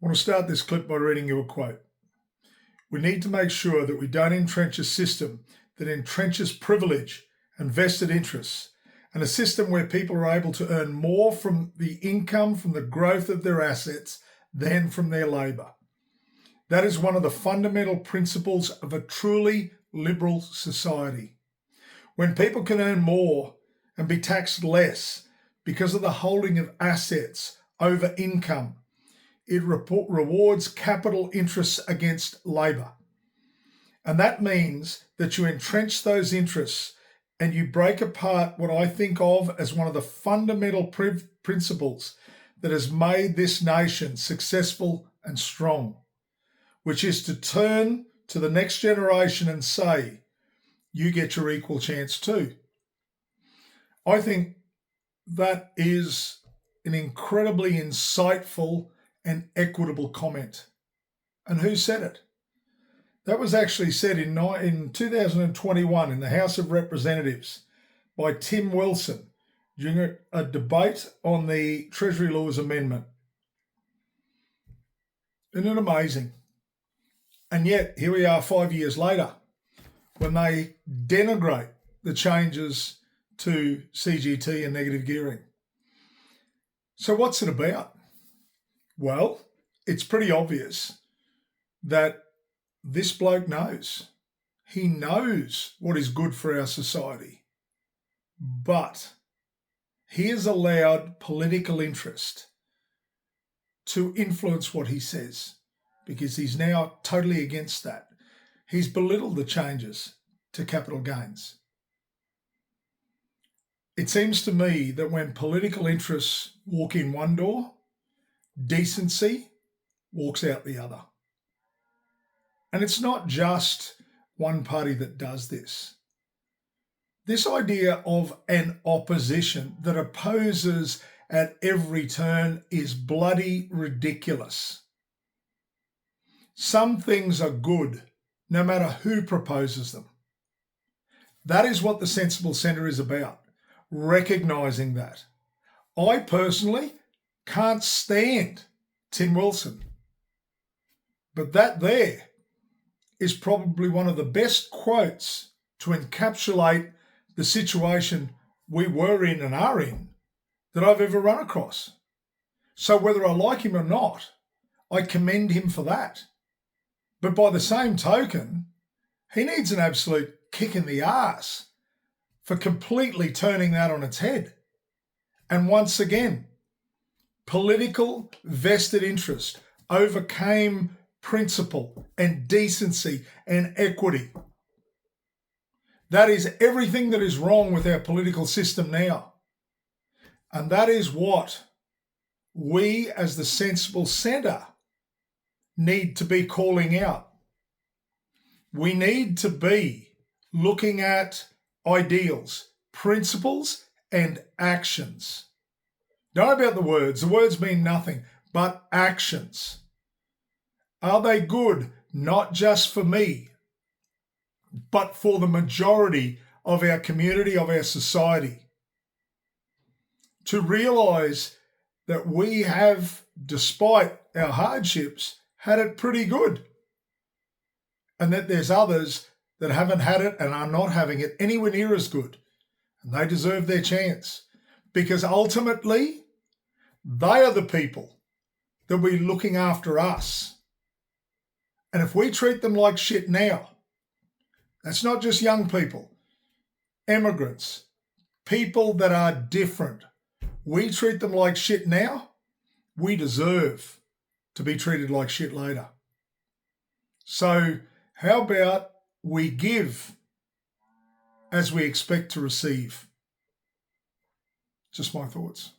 I want to start this clip by reading you a quote. We need to make sure that we don't entrench a system that entrenches privilege and vested interests, and a system where people are able to earn more from the income from the growth of their assets than from their labour. That is one of the fundamental principles of a truly liberal society. When people can earn more and be taxed less because of the holding of assets over income, it rewards capital interests against labour. And that means that you entrench those interests and you break apart what I think of as one of the fundamental principles that has made this nation successful and strong, which is to turn to the next generation and say, you get your equal chance too. I think that is an incredibly insightful and equitable comment. And who said it? That was actually said in 2021 in the House of Representatives by Tim Wilson during a debate on the Treasury Laws Amendment. Isn't it amazing? And yet, here we are 5 years later when they denigrate the changes to CGT and negative gearing. So what's it about? Well, it's pretty obvious that this bloke knows. He knows what is good for our society. But he has allowed political interest to influence what he says because he's now totally against that. He's belittled the changes to capital gains. It seems to me that when political interests walk in one door, decency walks out the other. And it's not just one party that does this. This idea of an opposition that opposes at every turn is bloody ridiculous. Some things are good, no matter who proposes them. That is what the Sensible Centre is about, recognising that. I personally can't stand Tim Wilson, but that there is probably one of the best quotes to encapsulate the situation we were in and are in that I've ever run across. So whether I like him or not, I commend him for that. But by the same token, he needs an absolute kick in the arse for completely turning that on its head. And once again, political vested interest overcame principle and decency and equity. That is everything that is wrong with our political system now. And that is what we as the Sensible Centre need to be calling out. We need to be looking at ideals, principles, and actions. Not about the words. The words mean nothing, but actions. Are they good, not just for me, but for the majority of our community, of our society? To realise that we have, despite our hardships, had it pretty good. And that there's others that haven't had it and are not having it anywhere near as good. And they deserve their chance. Because ultimately, they are the people that will be looking after us. And if we treat them like shit now, that's not just young people, immigrants, people that are different. We treat them like shit now, we deserve to be treated like shit later. So how about we give as we expect to receive? Just my thoughts.